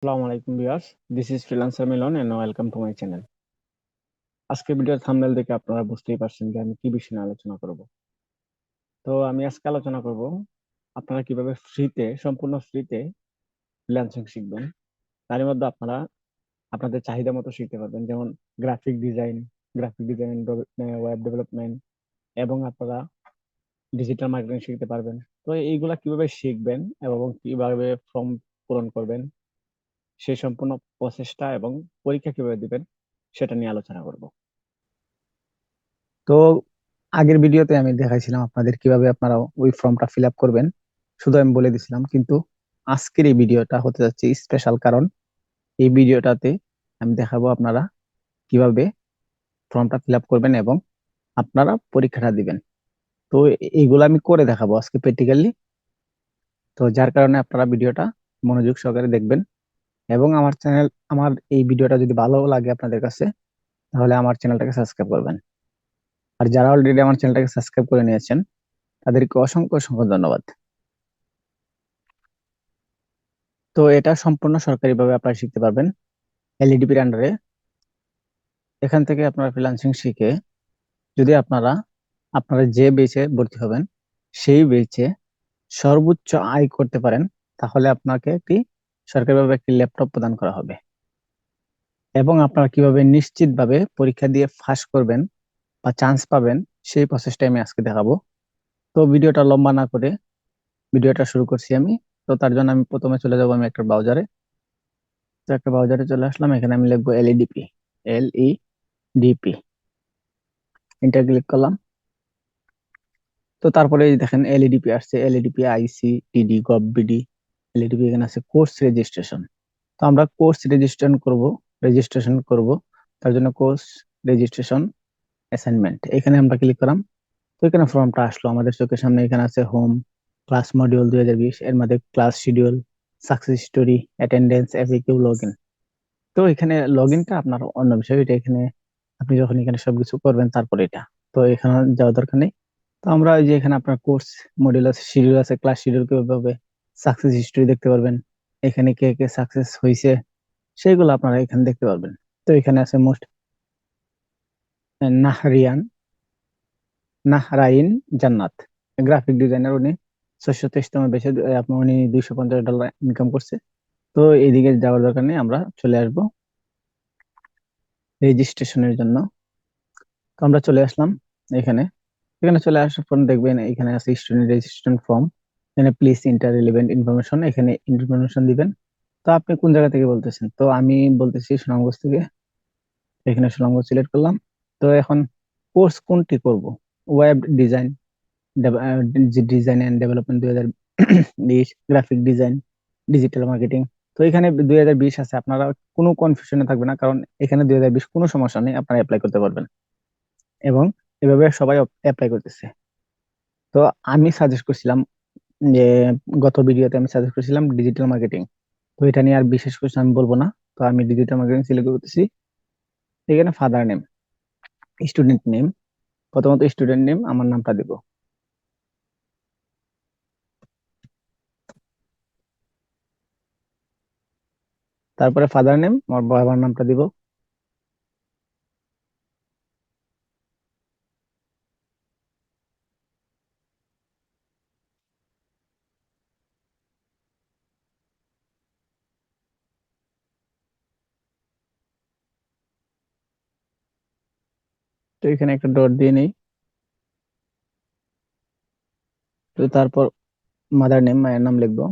আসসালামু আলাইকুম viewers, this is freelancer Milon and welcome to my channel. আজকে ভিডিওর থাম্বনেল দেখে আপনারা বুঝতেই পারছেন যে আমি কি বিষয় নিয়ে আলোচনা করব। তো আমি আজকে আলোচনা করব আপনারা কিভাবে সম্পূর্ণ ফ্রিতে ফ্রিল্যান্সিং শিখবেন। তার মধ্যে আপনারা আপনাদের চাহিদা মতো শিখতে পারবেন, যেমন গ্রাফিক ডিজাইন, ওয়েব ডেভেলপমেন্ট এবং আপনারা ডিজিটাল মার্কেটিং শিখতে পারবেন। তো এইগুলা কিভাবে শিখবেন এবং কিভাবে ফর্ম পূরণ করবেন, সেই সম্পূর্ণ প্রসেসটা এবং পরীক্ষা কিভাবে দিবেন সেটা নিয়ে আলোচনা করব। তো আগের ভিডিওতে আমি দেখাইছিলাম আপনাদের কিভাবে আপনারা ওই ফর্মটা ফিল আপ করবেন, শুধু আমি বলে দিছিলাম। কিন্তু আজকের এই ভিডিওটা হতে যাচ্ছে স্পেশাল, কারণ এই ভিডিওটাতে আমি দেখাবো আপনারা কিভাবে ফর্মটা ফিল আপ করবেন এবং আপনারা পরীক্ষাটা দিবেন। তো এইগুলো আমি করে দেখাবো আজকে প্র্যাকটিক্যালি। তো যার কারণে আপনারা ভিডিওটা মনোযোগ সহকারে দেখবেন এবং আমার এই ভিডিওটা যদি ভালো লাগে আপনাদের কাছে, তাহলে আমার চ্যানেলটাকে সাবস্ক্রাইব করবেন। আর যারা অলরেডি আমার চ্যানেলটাকে সাবস্ক্রাইব করে নিয়েছেন, তাদেরকে অসংখ্য অসংখ্য ধন্যবাদ। তো এটা সম্পূর্ণ সরকারিভাবে আপনারা শিখতে পারবেন এলইডিপির আন্ডারে। এখান থেকে আপনারা ফ্রিল্যান্সিং শিখে যদি আপনারা যে বেচে ভর্তি হবেন সেই বেচে সর্বোচ্চ আয় করতে পারেন, তাহলে আপনাকে সরকারিভাবে একটি ল্যাপটপ প্রদান করা হবে। এবং আপনারা কিভাবে নিশ্চিতভাবে পরীক্ষা দিয়ে পাস করবেন বা চান্স পাবেন, সেই প্রসেসটা আমি আজকে দেখাবো। তো ভিডিওটা লম্বা না করে ভিডিওটা শুরু করছি আমি। তো তার জন্য আমি প্রথমে চলে যাব আমি একটা ব্রাউজারে। তো একটা ব্রাউজারে চলে আসলাম, এখানে আমি লিখবো এলইডিপি, LEDP, এন্টার ক্লিক করলাম। তো তারপরে এই দেখেন এলইডিপি আসছে, এলইডিপি ICTD গভ BD এলইডিপি, এখানে আছে কোর্স রেজিস্ট্রেশন। তো আমরা কোর্স রেজিস্ট্রেশন করব। তার জন্য কোর্স রেজিস্ট্রেশন অ্যাসাইনমেন্ট, এখানে আমরা ক্লিক করাম। তো এখানে ফর্মটা আসলো আমাদের চোখের সামনে। এখানে আছে হোম, ক্লাস মডিউল 2020, এর মধ্যে class schedule, success story, attendance, FAQ, log in. তো এখানে লগ ইনটা আপনার অন্য বিষয়, এটা এখানে আপনি যখন এখানে সবকিছু করবেন তারপরে এটা, তো এখানে যাওয়ার দরকার নেই। তো আমরা এই যে এখানে আপনার কোর্স মডিউল আছে, শিডিউল আছে, ক্লাস শিডিউল কিভাবে, সাকসেস হিস্টরি দেখতে পারবেন। এখানে কে কে সাকসেস হয়েছে সেগুলো আপনারা এখানে দেখতে পারবেন। তো এখানে আছে মোস্ট নাহরিয়ান নাহরাইন জান্নাত, গ্রাফিক ডিজাইনার, উনি 623তম বেশি, আপনার উনি $250 ইনকাম করছে। তো এইদিকে যাওয়ার দরকার নেই, আমরা চলে আসবো রেজিস্ট্রেশনের জন্য। তো আমরা চলে আসলাম এখানে। এখানে চলে আসার পর দেখবেন এখানে আছে স্টুডেন্ট রেজিস্ট্রেশন ফর্ম। এখানে প্লিজ ইন্টার রিলেভেন্ট ইনফরমেশন, এখানে ইনফরমেশন দিবেন। তো আপনি কোন জায়গা থেকে বলতেছেন? তো আমি বলতেছি সুনামগঞ্জ থেকে। এখানে সুনামগঞ্জ সিলেক্ট করলাম। তো এখন কোর্স কোনটি করব? Web design, design and development 2020, graphic design, digital marketing. তো এখানে 2020 আছে, আপনারা কোনো কনফিউশনে থাকবে না, কারণ এখানে 2020 কোনো সমস্যা নেই, আপনারা অ্যাপ্লাই করতে পারবেন এবং এভাবে সবাই অ্যাপ্লাই করতেছে। তো আমি সাজেস্ট করছিলাম যে, গত ভিডিওতে আমি সাজেস্ট করছিলাম ডিজিটাল মার্কেটিং। তো এটা নিয়ে আর বিশেষ কিছু আমি বলবো না। তো আমি ডিজিটাল মার্কেটিং সিলেক্ট করতেছি। এখানে ফাদার নেম, স্টুডেন্ট নেম, প্রথমত স্টুডেন্ট নেম, আমার নামটা দিব। তারপরে ফাদার নেম, আমার বাবার নামটা দিব। তো এখানে একটা ডট দিয়ে নেই। তো তারপর মাদার নেম, মায়ের নাম লিখবো।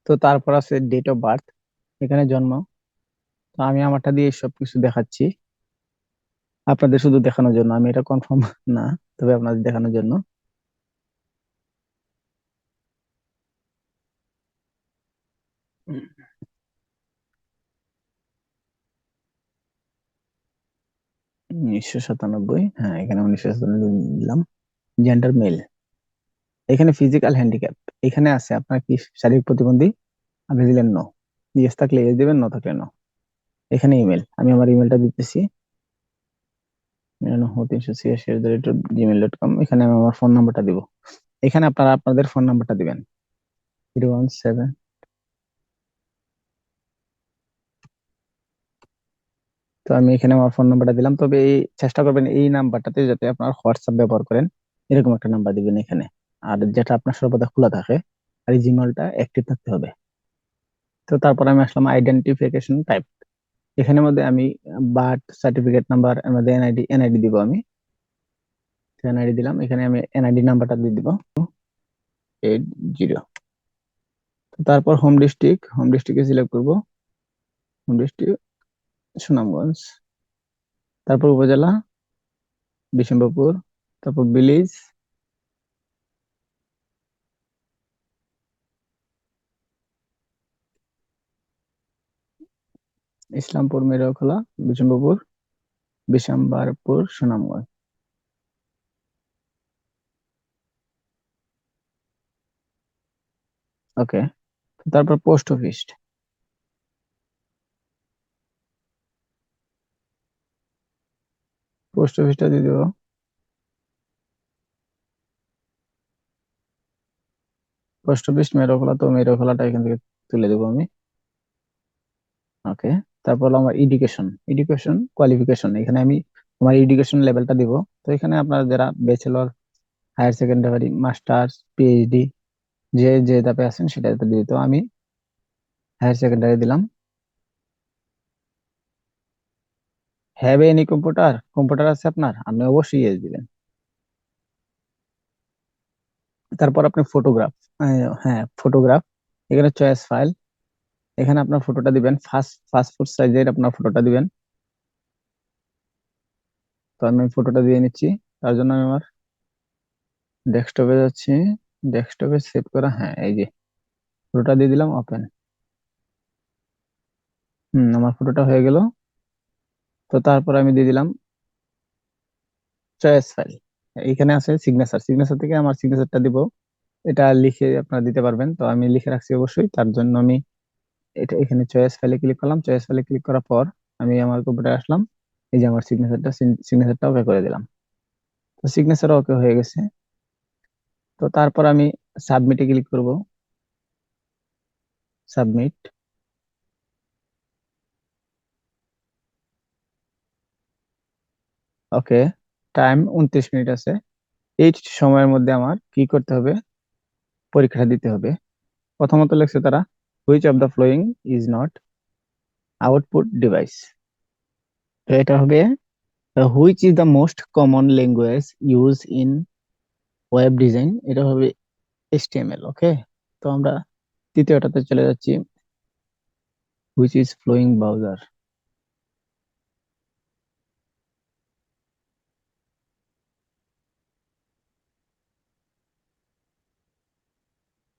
তো তারপর আছে ডেট অফ বার্থ, এখানে জন্ম। তো আমি আমারটা দিয়ে সবকিছু দেখাচ্ছি আপনাদের শুধু দেখানোর জন্য, আমি এটা কনফার্ম না, তবে আপনাদের দেখানোর জন্য। 1997, হ্যাঁ এখানে 1997 দিলাম। জেন্ডার মেল, এখানে ফিজিক্যাল হ্যান্ডিক্যাপ, এখানে আছে আপনার কি শারীরিক প্রতিবন্ধী, আপনি দিলেন নো। ইয়েস থাকলে ইয়েস দিবেন, নো থাকলে নো। এখানে ইমেল, আমি আমার ইমেলটা দিতেছি, 386@gmail.com। এখানে আমি আমার ফোন নাম্বারটা দিব। এখানে আপনারা আপনাদের ফোন নাম্বারটা দিবেন। 017। তো আমি এখানে আমার ফোন নাম্বারটা দিলাম, তবে এই চেষ্টা করবেন এই নাম্বারটাতে যাতে আপনার হোয়াটসঅ্যাপ ব্যবহার করেন, এরকম একটা নাম্বার দিবেন এখানে। আর যেটা আপনার সর্বদা খোলা থাকে, আর এই জিমেলটা অ্যাক্টিভ থাকতে হবে। তো তারপর আমি আসলাম আইডেন্টিফিকেশন টাইপ। এখানের মধ্যে আমি বার্থ সার্টিফিকেট নাম্বার, আমাদের এনআইডি এনআইডি দিব আমি। এনআইডি দিলাম, এখানে আমি এনআইডি নাম্বারটা দিয়ে দিব 80। তারপর হোম ডিস্ট্রিক্টে সিলেক্ট করব, হোম ডিস্ট্রিক্ট সুনামগঞ্জ। তারপর উপজেলা বিশম্বরপুর। তারপর ভিলেজ ইসলামপুর, মেরুখোলা, বিশম্বরপুর, বিশাম্বরপুর, সুনামগঞ্জ। ওকে। তারপর পোস্ট অফিসটা দিয়ে দেবো। পোস্ট অফিস মেরুখোলা, তো মেরুখোলাটা এখান থেকে তুলে দেবো আমি। ওকে। তারপর হলো আমার এডুকেশন, এডুকেশন কোয়ালিফিকেশন, এখানে আমি আমার এডুকেশন লেভেলটা দিব। তো এখানে আপনার যারা bachelor, higher secondary, masters, PhD, যে যে ধাপে আছেন সেটা দিয়ে, তো আমি হায়ার সেকেন্ডারি দিলাম। হ্যাভ এনি কম্পিউটার, কম্পিউটার আছে আপনার, আপনি অবশ্যই ইয়েস দিবেন। তারপর আপনি ফটোগ্রাফ, হ্যাঁ ফটোগ্রাফ, এখানে চয়েস ফাইল, এখানে আপনার ফটোটা দিবেন, পাসপোর্ট সাইজের আপনার ফটোটা দিবেন। তো আমি ফটোটা দিয়ে নিচ্ছি। তার জন্য আমি আমার ডেস্কটপে যাচ্ছি, ডেস্কটপে সেভ করা, হ্যাঁ এই যে ফটোটা দিয়ে দিলাম, ওপেন। আমার ফটোটা হয়ে গেল। তো তারপর আমি দিয়ে দিলাম চয়েস ফাইল। এখানে আছে সিগনেচার, সিগনেচার থেকে আমার সিগনেচারটা দিব। এটা লিখে আপনারা দিতে পারবেন, তো আমি লিখে রাখছি অবশ্যই, তার জন্য আমি এটা এখানে চয়েস ফাইলে ক্লিক করলাম। চয়েস ফাইলে ক্লিক করার পর আমি আমার কম্পিউটারে আসলাম, এই যে আমার সিগনেচারটা ওকে করে দিলাম। তো সিগনেচার ওকে হয়ে গেছে। তো তারপর আমি সাবমিটে ক্লিক করব, সাবমিট। ওকে। টাইম 29 মিনিট আছে। এই সময়ের মধ্যে আমার কি করতে হবে, পরীক্ষা দিতে হবে। প্রথমত লিখছে তারা, which of the following is not output device. তো এটা হবে which is the most common language use in web design, এটা হবে এইচটিএমএল। ওকে। তো আমরা তৃতীয়টাতে চলে যাচ্ছি, which is following browser.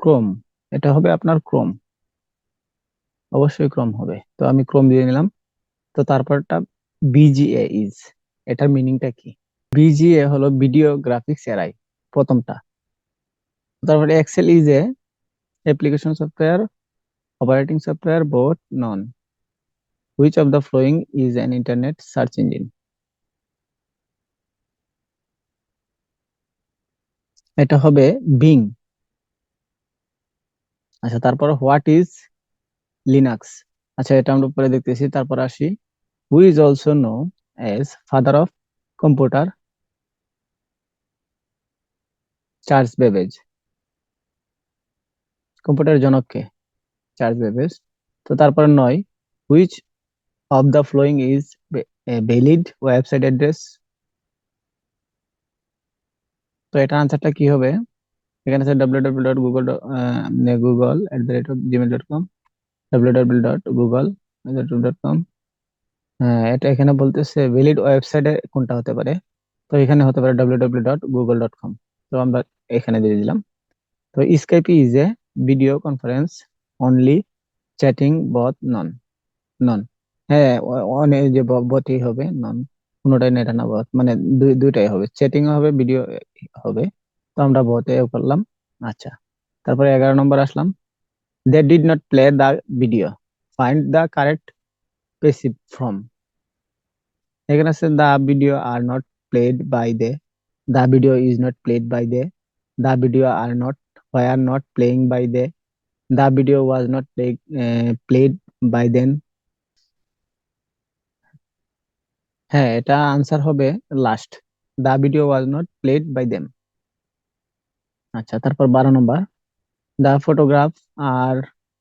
Chrome, এটা হবে আপনার ক্রোম, অবশ্যই ক্রোম হবে। তো আমি ক্রোম দিয়ে নিলাম। তো তারপরটা বিজিএ ইজ, এটার মিনিংটা কি? বিজিএ হলো ভিডিও গ্রাফিক্স এআই, প্রথমটা। তারপরে Excel is a application software, operating software, both none. Which of the following is an internet search engine, এটা হবে বিং। আচ্ছা, তারপর হোয়াট ইজ লিনাক্স, আচ্ছা এটা আমরা পরে দেখতেছি। তারপর আসি, who is also known as father of computer, Charles Babbage. কম্পিউটারের জনক কে? Charles Babbage. তো তারপর 9, which of the following is valid website address. তো এটা আনসারটা কি হবে? এখানে আছে www.google@gmail.com, www.google.com। হ্যাঁ, এটা এখানে বলতেছে ভ্যালিড ওয়েবসাইটে কোনটা হতে পারে। তো এখানে হতে পারে www.google.com। তো আমরা এখানে দিয়ে দিলাম। তো Skype is a video conference only, chatting both none, none. হ্যাঁ, অনেক যে বটই হবে, নন কোনোটাই না, এটা না বট, মানে দুইটাই হবে, চ্যাটিং হবে, ভিডিও হবে। তো আমরা বটে করলাম। আচ্ছা। তারপরে 11 নম্বর আসলাম, they did not play the video, find the correct passive form. এখানে আছে the video are not played by they, the video is not played by they, the video are not, where not playing by they, the video was not played by then. হ্যাঁ, এটা answer হবে last, the video was not played by them. আচ্ছা, তারপর 12 নম্বর, the photograph are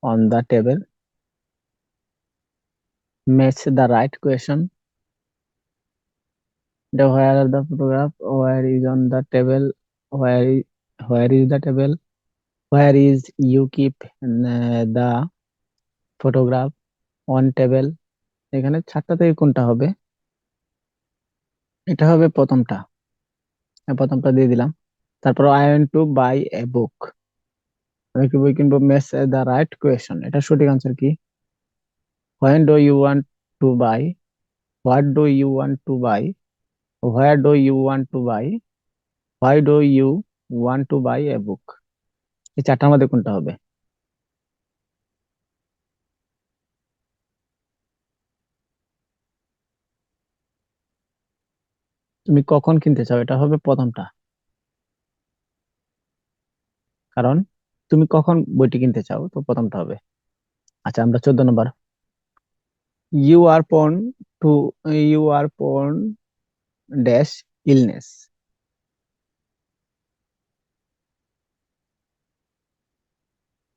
on the table, match the right question. The where are the photograph? Where is on the table? Where where is the table? Where is you keep the photograph on table? এখানে চারটা থেকে কোনটা হবে? এটা হবে প্রথমটা। প্রথমটা দিয়ে দিলাম। তারপর I want to buy a book, আমি কি বই কিনবো? ম্যাচ দ্য রাইট কোয়েশন, এটা সঠিক আনসার কি? When do you want to buy? What do you want to buy? Where do you want to buy? Why do you want to buy a book? এই চারটার মধ্যে কোনটা হবে? তুমি কখন কিনতে চাও, এটা হবে প্রথমটা। কারণ তুমি কখন বইটি কিনতে চাও, তো প্রথমটা হবে। আচ্ছা, আমরা 14 নম্বর, ইউ আর পন টু ইউ আর পন ড্যাশ ইলনেস,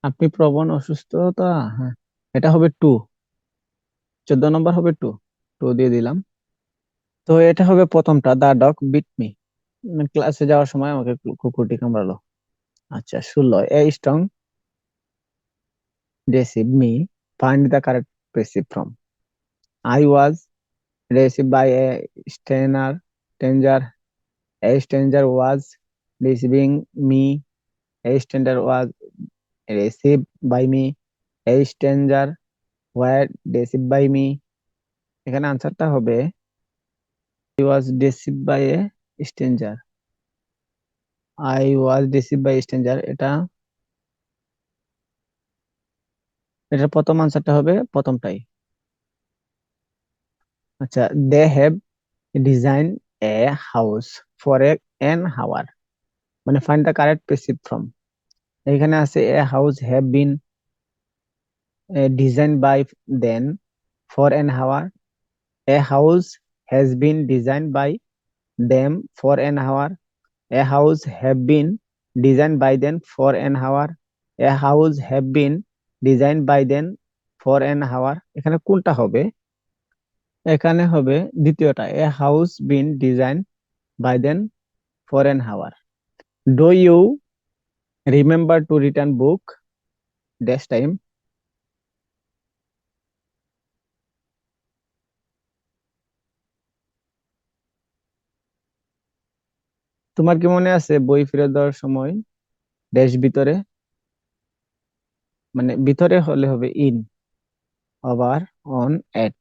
আপনি প্রবণ অসুস্থতা। হ্যাঁ, এটা হবে টু। 14 নম্বর হবে টু, টু দিয়ে দিলাম। তো এটা হবে প্রথমটা, দা ডগ বিট মি, ক্লাসে যাওয়ার সময় আমাকে কুকুরটি কামড়ালো। আচ্ছা, 16, a strong deceive me, find the correct passive form. I was received by a stranger. A stranger was receiving me. A stranger was received by me. A stranger were received by me. এখানে আনসারটা হবে I was deceived by a stranger. I was deceived by a stranger, এটার প্রথম আনসারটা হবে প্রথমটাই। আচ্ছা, they have designed a house for an hour, মানে find the correct passive from। এখানে আছে a house have been designed by them for an hour. A house has been designed by them for an hour. A house have been designed by them for an hour. A house have been designed by them for an hour। এখানে কোনটা হবে? এখানে হবে দ্বিতীয়টা, a house been designed by them for an hour। Do you remember to return book dash time? তোমার কি মনে আছে বই ফেরত দেওয়ার সময় ড্যাশ ভিতরে, মানে ভিতরে হলে হবে in, over, on, at.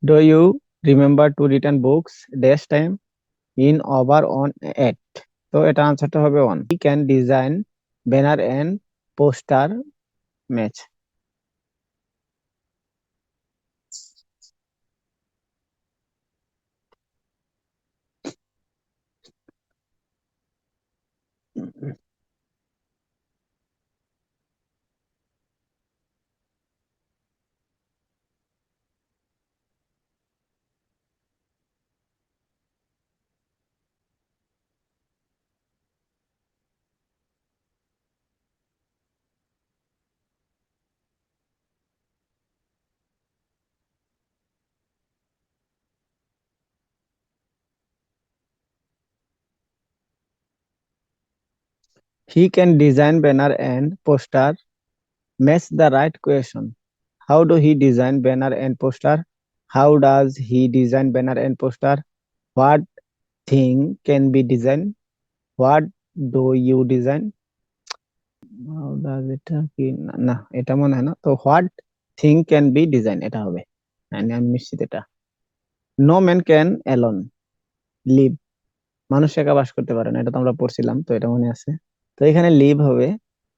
Do you remember to return books dash time, in, over, on, at. তো এটা আনসারটা হবে on. He can design banner and poster match. He can design banner and poster match the right question. How do he design banner and poster? How does he design banner and poster? What thing can be designed? What do you design? How does এটা কি না না, এটা মনে হয় না তো। What thing can be design এটা হবে। আমি নিশ্চিত এটা। No man can alone live, মানুষ একা বাস করতে পারে না, এটা তো আমরা পড়ছিলাম, তো এটা মনে আছে। তো এখানে লিভ হবে,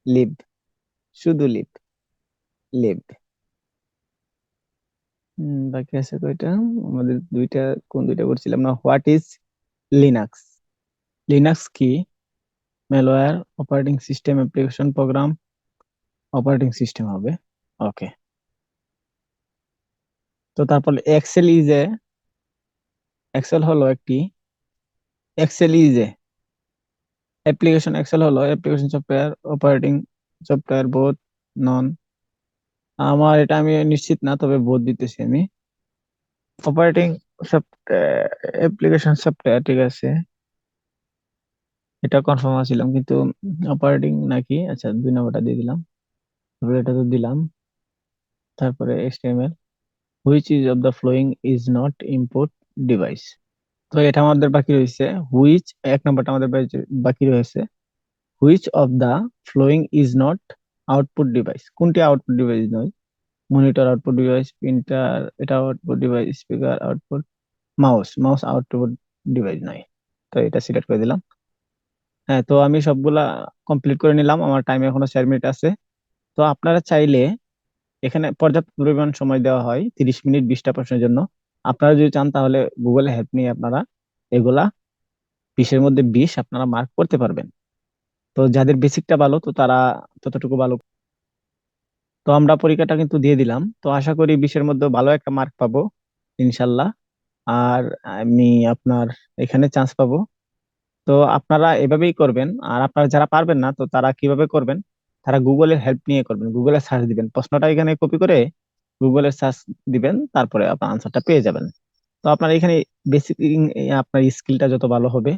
লিভ, শুধু লিভ, লিভ। বাকি আছে কয়টা? আমাদের দুইটা, কোন দুইটা করছিলাম না? What is Linux? লিনাক্স কি? Malware, operating system, application, program. Operating system হবে। ওকে। তো তারপর এক্সেল ইজ এ, এক্সেল হলো একটি, Excel is a application, Excel হলো application software, operating software, both, none. আমার এটা আমি নিশ্চিত না, তবে বোধ দিতেছি আমি। অপারেটিং সফটওয়্যার, অ্যাপ্লিকেশন সফটওয়্যার, ঠিক আছে, এটা কনফার্ম ছিলাম, কিন্তু অপারেটিং নাকি, আচ্ছা 2 নম্বরটা দিয়ে দিলাম, তারপরে এটা তো দিলাম। তারপরে HTML, which is of the following is not input device. তো এটা আমাদের বাকি রয়েছে হুইচ, 1 নম্বরটা আমাদের বাকি রয়েছে which of the following is not output device. কোনটি আউটপুট ডিভাইস নয়? মনিটর আউটপুট ডিভাইস, প্রিন্টার এটা output device, speaker output, mouse, mouse output device নয়। তো এটা সিলেক্ট করে দিলাম। হ্যাঁ, তো আমি সবগুলা কমপ্লিট করে নিলাম, আমার টাইম এখনো 4 মিনিট আছে। তো আপনারা চাইলে, এখানে পর্যাপ্ত পরিমাণ সময় দেওয়া হয় 30 মিনিট 20টা প্রশ্নের জন্য। আপনারা যদি চান তাহলে গুগলে হেল্প নিয়ে আপনারা এগুলা 20-এর মধ্যে 20 আপনারা মার্ক করতে পারবেন। তো যাদের বেসিকটা ভালো, তো তারা ততটুকু ভালো। তো আমরা পরীক্ষাটা কিন্তু দিয়ে দিলাম, তো আশা করি 20-এর মধ্যে ভালো একটা মার্ক পাবো ইনশাল্লাহ। আর আমি আপনার এখানে চান্স পাবো। তো আপনারা এভাবেই করবেন। আর আপনারা যারা পারবেন না, তো তারা কিভাবে করবেন? তারা গুগলের হেল্প নিয়ে করবেন, গুগলে সার্চ দিবেন, প্রশ্নটা এখানে কপি করে গুগলে সার্চ দিবেন, তারপরে আপনার আনসারটা পেয়ে যাবেন। তো আপনার এখানে বেসিক, আপনার স্কিলটা যত ভালো হবে,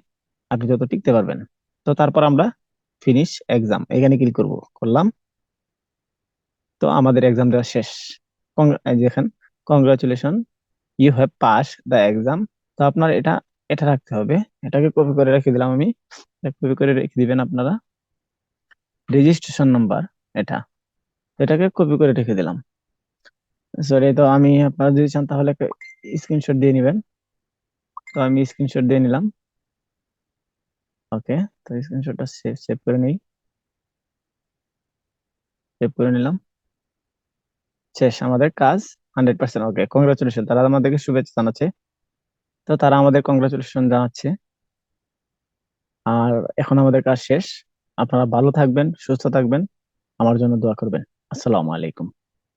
আপনি যত টিকতে পারবেন। তো তারপর আমরা ফিনিশ এক্সাম এখানে ক্লিক করব, করলাম। তো আমাদের এক্সাম দেওয়া শেষ। এই দেখেন, congratulation, you have pass the exam. তো আপনার এটা, এটা রাখতে হবে। এটাকে কপি করে রেখে দিলাম আমি, কপি করে রেখে দিবেন আপনারা। রেজিস্ট্রেশন নাম্বার এটা, এটাকে কপি করে রেখে দিলাম। সরি, তো আমি, আপনারা যদি চান তাহলে স্ক্রিনশট দিয়ে নেবেন। তো আমি স্ক্রিনশট দিয়ে নিলাম। ওকে, তো স্ক্রিনশটটা সেভ সেভ করে নিই, সেভ করে নিলাম। শেষ আমাদের কাজ 100%। ওকে, কংগ্রাচুলেশন, তারা আমাদেরকে শুভেচ্ছা জানাচ্ছে। তো তারা আমাদের কংগ্রাচুলেশন জানাচ্ছে। আর এখন আমাদের কাজ শেষ। আপনারা ভালো থাকবেন, সুস্থ থাকবেন, আমার জন্য দোয়া করবেন। আসসালামু আলাইকুম।